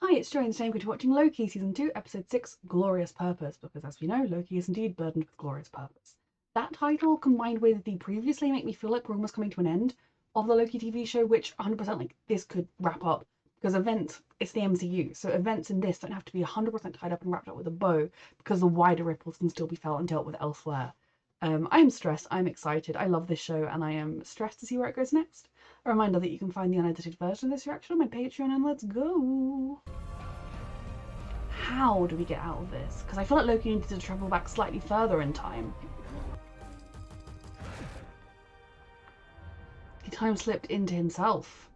Hi, it's Joy and today I'm going to be watching Loki Season 2, Episode 6, Glorious Purpose, because as we know, Loki is indeed burdened with glorious purpose. That title, combined with the previously, make me feel like we're almost coming to an end of the Loki TV show, which 100% like this could wrap up, because events, it's the MCU, so events in this don't have to be 100% tied up and wrapped up with a bow, because the wider ripples can still be felt and dealt with elsewhere. I'm stressed, I'm excited, I love this show, and I am stressed to see where it goes next. A reminder that you can find the unedited version of this reaction on my Patreon, and let's go! How do we get out of this? Because I feel like Loki needed to travel back slightly further in time. He time slipped into himself.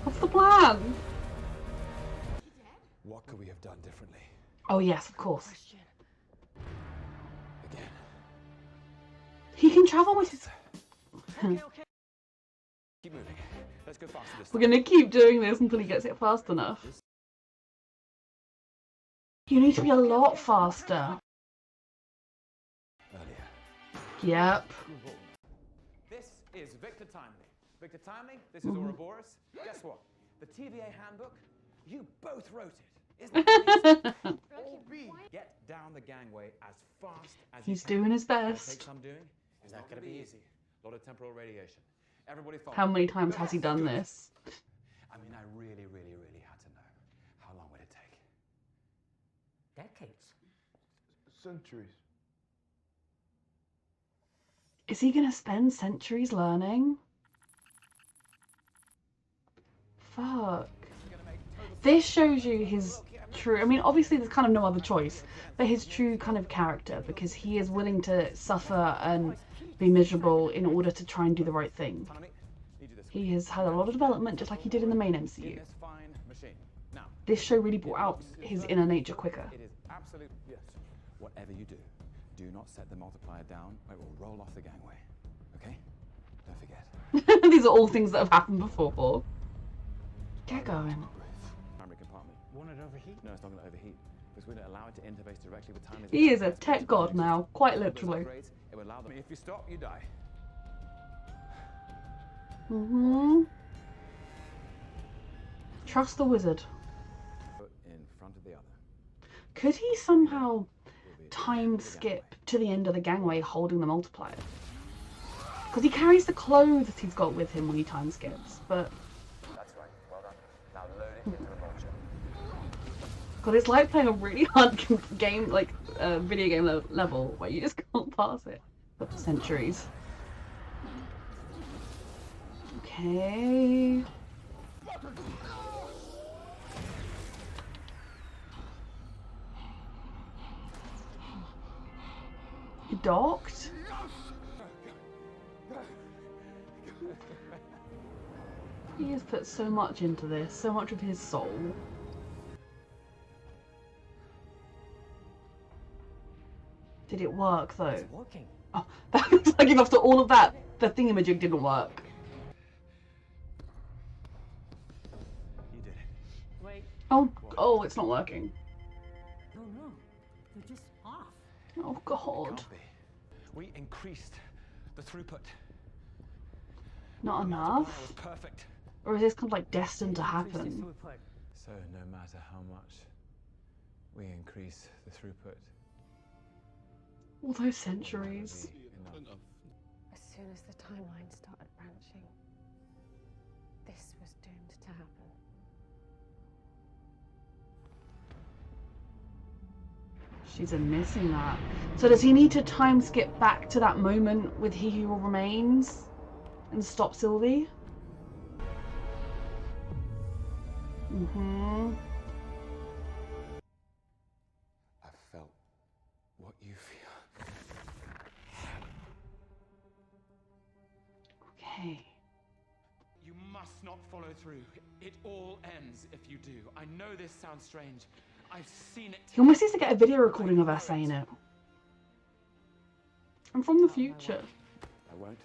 What's the plan? What could we have done differently? Oh yes, of course. Again. He can travel with his... Okay. Keep moving. Let's go faster this time. We're gonna keep doing this until he gets it fast enough. You need to be a lot faster. Earlier. Yep. This is Victor Timely. Victor Timely, this is Ouroboros. Guess what? The TVA handbook, you both wrote it. Isn't that amazing? Get down the gangway as fast as He's you can. doing his It'll best. take some doing. It's not going to be easy. A lot of temporal radiation. Everybody follow. How many times has he done this? I mean, I really had to know. How long would it take? Decades. Centuries. Is he gonna spend centuries learning? Fuck. This shows you his true, I mean obviously there's kind of no other choice, but his true kind of character, because he is willing to suffer and be miserable in order to try and do the right thing. He has had a lot of development just like he did in the main MCU. This show really brought out his inner nature quicker. It is absolute, yes. Whatever you do not set the multiplier down. It will roll off the gangway. Okay? Don't forget. These are all things that have happened before. Get going. Primary compartment. Won't it overheat? No, it's not going to overheat. Because we don't allow it to interface directly with time. He is a tech god now, quite literally. It will allow them. If you stop, you die. Trust the wizard. Foot in front of the other. Could he somehow time skip to the end of the gangway holding the multiplier? Because he carries the clothes he's got with him when he time skips, but... That's right. Well done. Now load it into the vulture. God, it's like playing a really hard game, like video game level, where you just can't pass it for centuries. Okay. He docked? He has put so much into this, so much of his soul. Did it work though? It's working. Oh, that looks like after all of that, the thingamajig didn't work. You did it. Wait. Oh, it's not working. No, they're just off. Oh God. Can't be. We increased the throughput. Not The multiplier enough? was perfect. Or is this kind of like destined to Increase the happen? throughput. So no matter how much we increase the throughput, All those centuries. enough. As soon as the timeline started branching, this was doomed to happen. She's missing that. So does he need to time skip back to that moment with He Who Remains and stop Sylvie? I felt what you feel. Okay. You must not follow through. It all ends if you do. I know this sounds strange. I've seen it. He almost needs to get a video recording of her saying it. I'm from the future. I won't.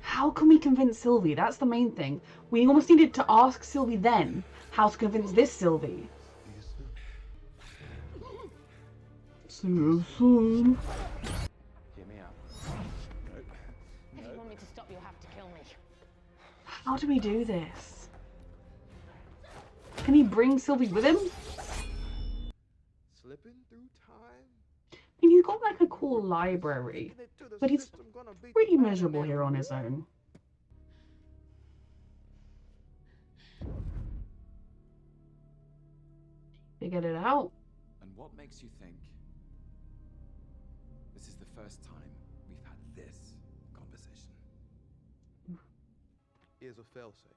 How can we convince Sylvie? That's the main thing. We almost needed to ask Sylvie then how to convince this Sylvie. Hear me out. If you want me to stop, you'll have to kill me. How do we do this? Can he bring Sylvie with him? Slipping through time. I mean, he's got like a cool library, but he's pretty miserable here on his own. Figured it out. And what makes you think this is the first time we've had this conversation? Is a failsafe.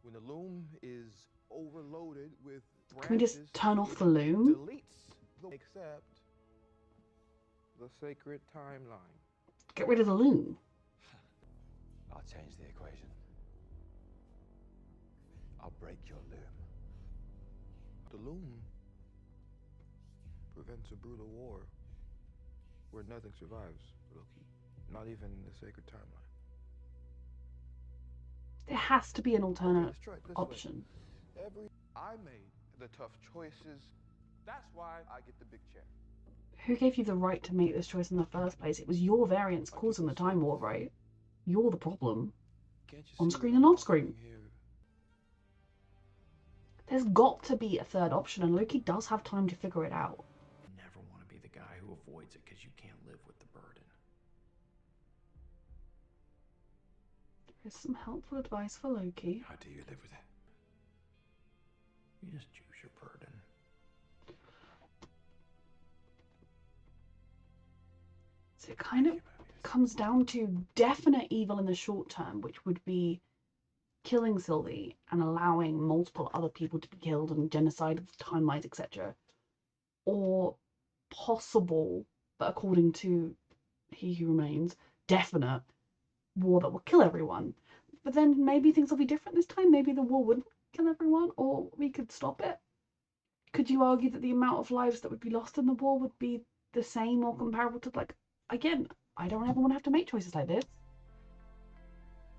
When the loom is overloaded with branches, Can we just turn off the loom? deletes the except the sacred timeline. Get rid of the loom. I'll change the equation. I'll break your loom. The loom prevents a brutal war where nothing survives, Loki. Not even the sacred timeline. There has to be an alternate Let's try it this way. option. I made the tough choices. That's why I get the big chair. Who gave you the right to make this choice in the first place? It was your variance causing the time warp, right? You're the problem. Can't you On see screen what and I'm off screen. doing here? There's got to be a third option, and Loki does have time to figure it out. Never want to be the guy who avoids it because you can't live with the burden. There's some helpful advice for Loki. How do you live with it? You just choose your burden. So it kind of comes down to definite evil in the short term, which would be killing Sylvie and allowing multiple other people to be killed and genocide of timelines, etc. Or possible, but according to He Who Remains, definite war that will kill everyone. But then maybe things will be different this time. Maybe the war wouldn't kill everyone, or we could stop it. Could you argue that the amount of lives that would be lost in the war would be the same or comparable to, like, again, I don't ever want to have to make choices like this.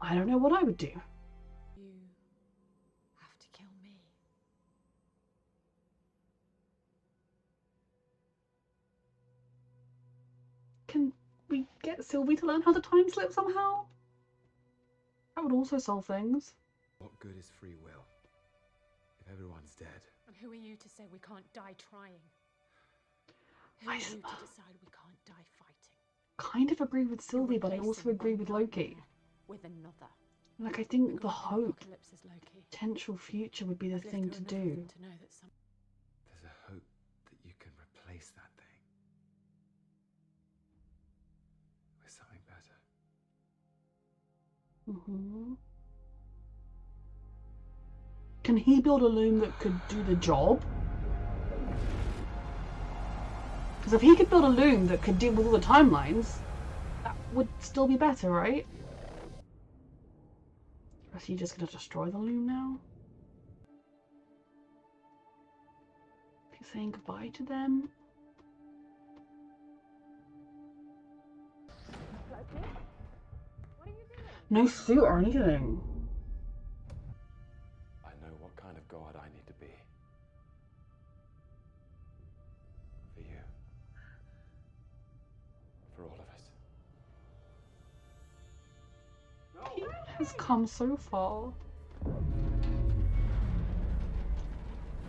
I don't know what I would do. You have to kill me. Can we get Sylvie to learn how to time slip somehow? That would also solve things. What good is free will if everyone's dead? And who are you to say we can't die trying? Who I are you s- to decide we can't die fighting? Kind of agree with Sylvie, but I Replacing also agree with one Loki. nightmare with another. Like, I think the Because hope, apocalypse is Loki. potential future would be the I've lived thing through to enough of do. them to know that some There's a hope that you can replace that thing with something better. Can he build a loom that could do the job? Because if he could build a loom that could deal with all the timelines, that would still be better, right? Or is he just going to destroy the loom now? Is he saying goodbye to them? No suit or anything. I know what kind of god I need to be. For you. For all of us. He has come so far.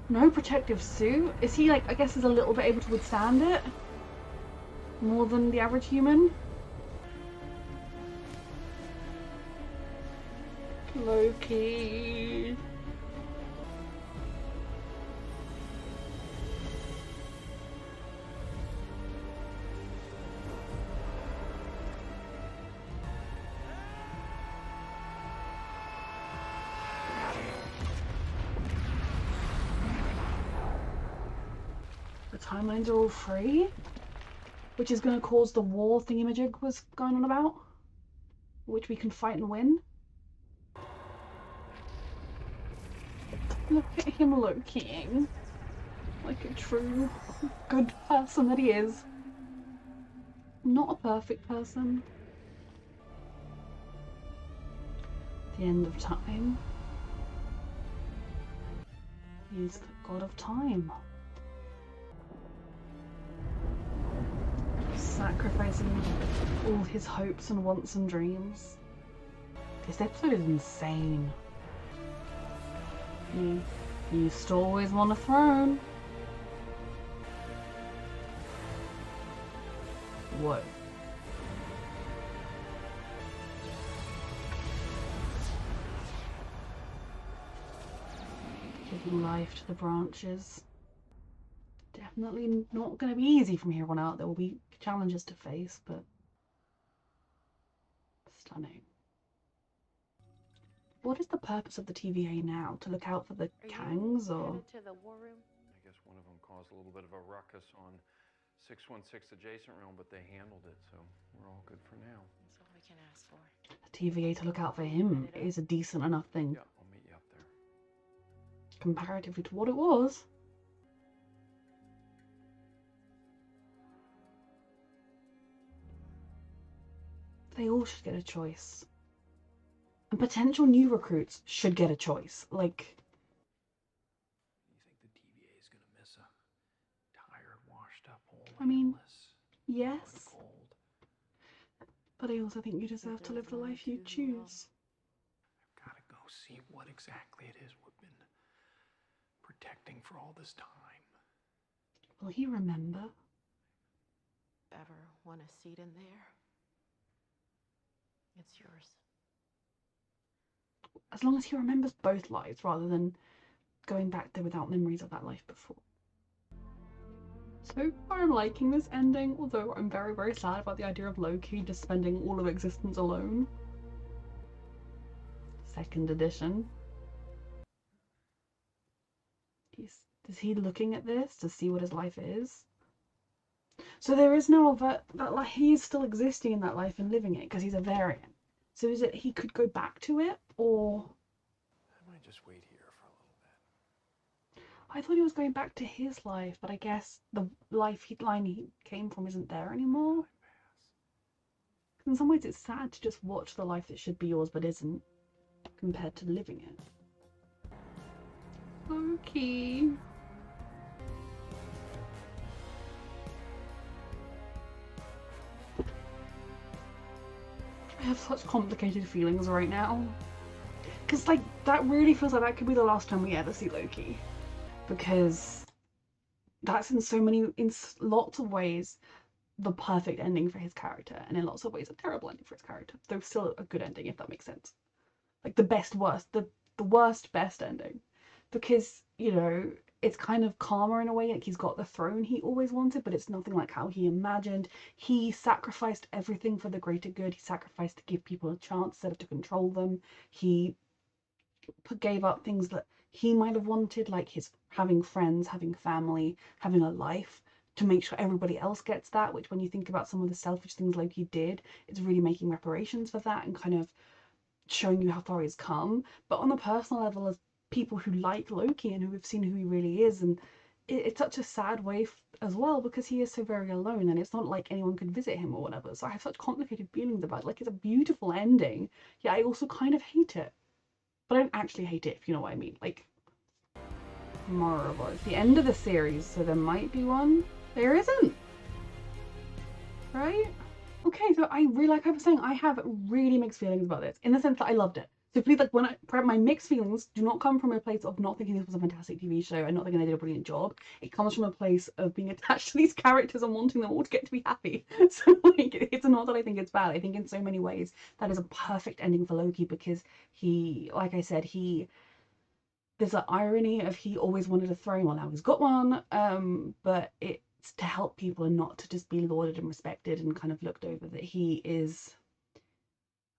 No protective suit? Is he, like, I guess is a little bit able to withstand it? More than the average human? Loki. The timelines are all free, which is going to cause the war thingamajig was going on about, which we can fight and win. Look at him looking like a true good person that he is. Not a perfect person. The end of time. He's the god of time. Sacrificing all his hopes and wants and dreams. This episode is insane. You used to always want a throne. Whoa. Giving life to the branches. Definitely not going to be easy from here on out. There will be challenges to face, but stunning. What is the purpose of the TVA now? To look out for the Kangs, or? To the war room? I guess one of them caused a little bit of a ruckus on 616 adjacent realm, but they handled it, so we're all good for now. That's all we can ask for. The TVA to look out for him is a decent enough thing. Yeah, I'll meet you up there. Comparatively to what it was. They all should get a choice. And potential new recruits should get a choice. Like, You think the TVA is gonna miss a tired, washed up old I mean, analyst? yes. Cold. But I also think you deserve to live the life you choose. I've gotta go see what exactly it is we've been protecting for all this time. Will he remember? Ever want a seat in there? It's yours. As long as he remembers both lives rather than going back there without memories of that life before. So far I'm liking this ending, although I'm very, very sad about the idea of Loki just spending all of existence alone. Second edition. Is he looking at this to see what his life is? So there is no that like he is still existing in that life and living it because he's a variant. So is it he could go back to it, or I might just wait here for a little bit. I thought he was going back to his life, but I guess the line he came from isn't there anymore. In some ways it's sad to just watch the life that should be yours but isn't, compared to living it. Loki. I have such complicated feelings right now. Because, like, that really feels like that could be the last time we ever see Loki. Because that's in lots of ways, the perfect ending for his character. And in lots of ways, a terrible ending for his character. Though still a good ending, if that makes sense. Like, the best worst, the worst best ending. Because, you know, it's kind of calmer in a way, like he's got the throne he always wanted, but it's nothing like how he imagined. He sacrificed everything for the greater good. He sacrificed to give people a chance instead of to control them. He gave up things that he might have wanted, like his having friends, having family, having a life, to make sure everybody else gets that, which when you think about some of the selfish things Loki did, it's really making reparations for that and kind of showing you how far he's come. But on a personal level, as people who like Loki and who have seen who he really is, and it's such a sad way as well because he is so very alone and it's not like anyone could visit him or whatever. So I have such complicated feelings about it. Like, it's a beautiful ending, yet I also kind of hate it. But I don't actually hate it, if you know what I mean. Like, horrible. It's the end of the series, so there might be one. There isn't. Right? Okay, so I really, like I was saying, I have really mixed feelings about this, in the sense that I loved it. So please, like, my mixed feelings do not come from a place of not thinking this was a fantastic TV show and not thinking they did a brilliant job. It comes from a place of being attached to these characters and wanting them all to get to be happy. So, like, it's not that I think it's bad. I think in so many ways that is a perfect ending for Loki because he, like I said, there's an irony of he always wanted a throne, well now he's got one, but it's to help people and not to just be lauded and respected and kind of looked over, that he is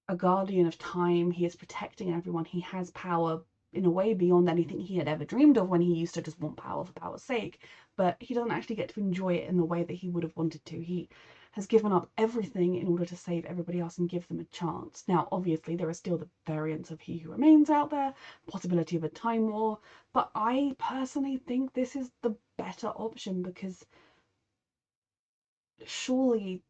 a guardian of time. He is protecting everyone. He has power in a way beyond anything he had ever dreamed of when he used to just want power for power's sake, but he doesn't actually get to enjoy it in the way that he would have wanted to. He has given up everything in order to save everybody else and give them a chance. Now, obviously, there are still the variants of He Who Remains out there, possibility of a time war, but I personally think this is the better option because surely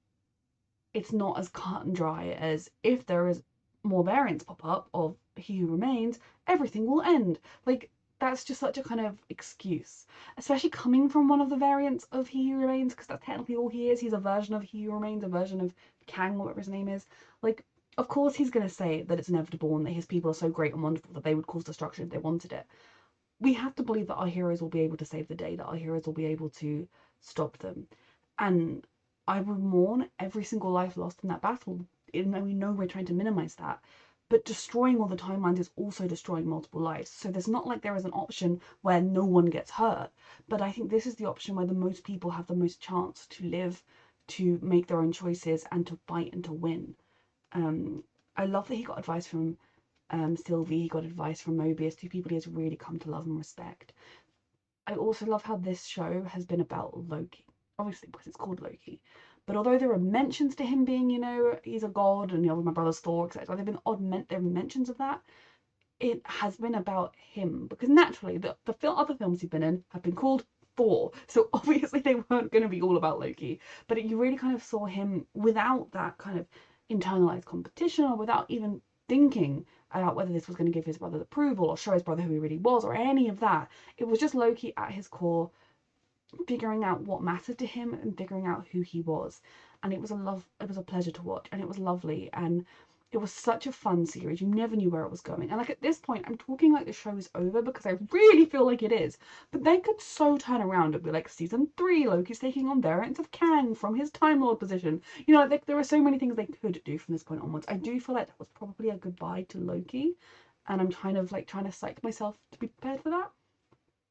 it's not as cut and dry as if there is more variants pop up of He Who Remains, everything will end. Like, that's just such a kind of excuse, especially coming from one of the variants of He Who Remains, because that's technically all he is. He's a version of He Who Remains, a version of Kang, whatever his name is. Like, of course he's going to say that it's inevitable and that his people are so great and wonderful that they would cause destruction if they wanted it. we have to believe that our heroes will be able to save the day, that our heroes will be able to stop them. And I would mourn every single life lost in that battle. And we know we're trying to minimize that. But destroying all the timelines is also destroying multiple lives. So there's not like there is an option where no one gets hurt. But I think this is the option where the most people have the most chance to live, to make their own choices, and to fight and to win. I love that he got advice from Sylvie, he got advice from Mobius, two people he has really come to love and respect. I also love how this show has been about Loki, obviously because it's called Loki. But although there are mentions to him being, you know, he's a god and, you know, my brother's Thor, etc., there have been mentions of that. It has been about him because naturally the other films he's been in have been called Thor, so obviously they weren't going to be all about Loki. But you really kind of saw him without that kind of internalized competition, or without even thinking about whether this was going to give his brother approval or show his brother who he really was or any of that. It was just Loki at his core, figuring out what mattered to him and figuring out who he was. And it was a pleasure to watch, and it was lovely, and it was such a fun series. You never knew where it was going. And like at this point, I'm talking like the show is over because I really feel like it is. But they could so turn around and be like, season 3, Loki's taking on variants of Kang from his Time Lord position. You know, there are so many things they could do from this point onwards. I do feel like that was probably a goodbye to Loki. And I'm kind of like trying to psych myself to be prepared for that.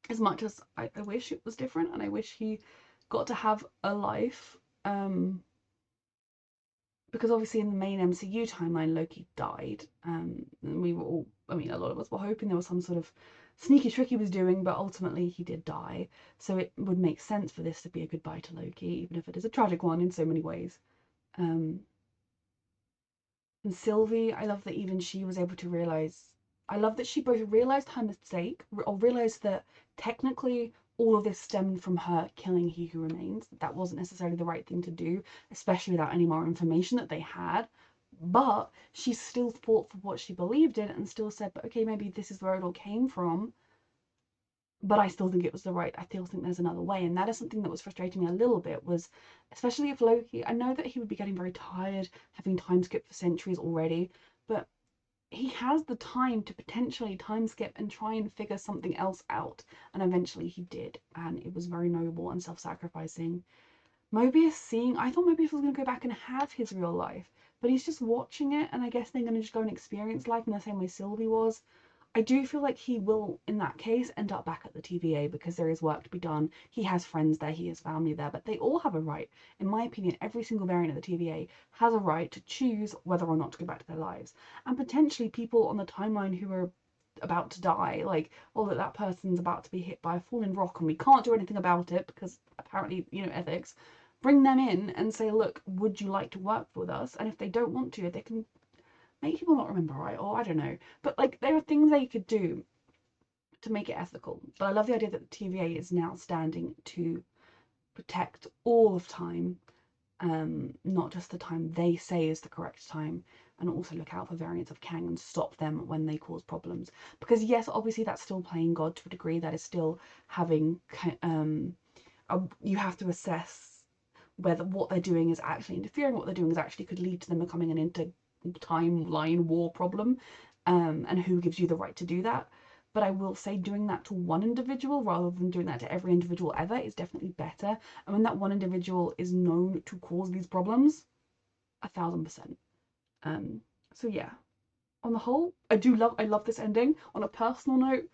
As much as I wish it was different, and I wish he got to have a life. Because obviously in the main MCU timeline, Loki died. And we were all, I mean, a lot of us were hoping there was some sort of sneaky trick he was doing, but ultimately he did die. So it would make sense for this to be a goodbye to Loki, even if it is a tragic one in so many ways. And Sylvie, I love that even she was able to realize, I love that she both realized her mistake, or realized that technically all of this stemmed from her killing He Who Remains. That wasn't necessarily the right thing to do, especially without any more information that they had. But she still fought for what she believed in and still said, but okay, maybe this is where it all came from. But I still think it was the right, I still think there's another way. And that is something that was frustrating me a little bit, was especially if Loki, I know that he would be getting very tired, having time skip for centuries already, but he has the time to potentially time skip and try and figure something else out. And eventually he did. And it was very noble and self-sacrificing. Mobius, I thought Mobius was going to go back and have his real life, but he's just watching it, and I guess they're going to just go and experience life in the same way Sylvie was. I do feel like he will, in that case, end up back at the TVA because there is work to be done. He has friends there, he has family there, but they all have a right. In my opinion, every single variant of the TVA has a right to choose whether or not to go back to their lives. And potentially people on the timeline who are about to die, like, oh, that person's about to be hit by a falling rock and we can't do anything about it because apparently, you know, ethics, bring them in and say, look, would you like to work with us? And if they don't want to, they can make people not remember, right? Or I don't know. But like there are things they could do to make it ethical. But I love the idea that the TVA is now standing to protect all of time, not just the time they say is the correct time, and also look out for variants of Kang and stop them when they cause problems. Because yes, obviously that's still playing God to a degree. That is still having you have to assess whether what they're doing is actually interfering, what they're doing is actually could lead to them becoming an timeline war problem, and who gives you the right to do that. But I will say doing that to one individual rather than doing that to every individual ever is definitely better. And when that one individual is known to cause these problems, 1000%. So yeah, on the whole, I love this ending. On a personal note,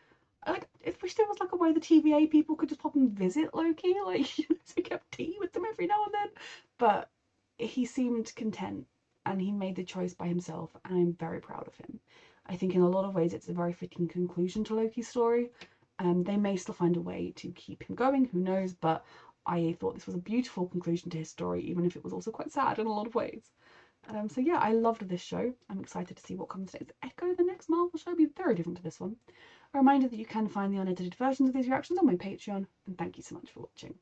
I wish there was like a way the TVA people could just pop and visit Loki, like take up tea with them every now and then. But he seemed content and he made the choice by himself, and I'm very proud of him. I think in a lot of ways it's a very fitting conclusion to Loki's story. They may still find a way to keep him going, who knows, but I thought this was a beautiful conclusion to his story, even if it was also quite sad in a lot of ways. So yeah, I loved this show. I'm excited to see what comes next. Echo, the next Marvel show, will be very different to this one. A reminder that you can find the unedited versions of these reactions on my Patreon, and thank you so much for watching.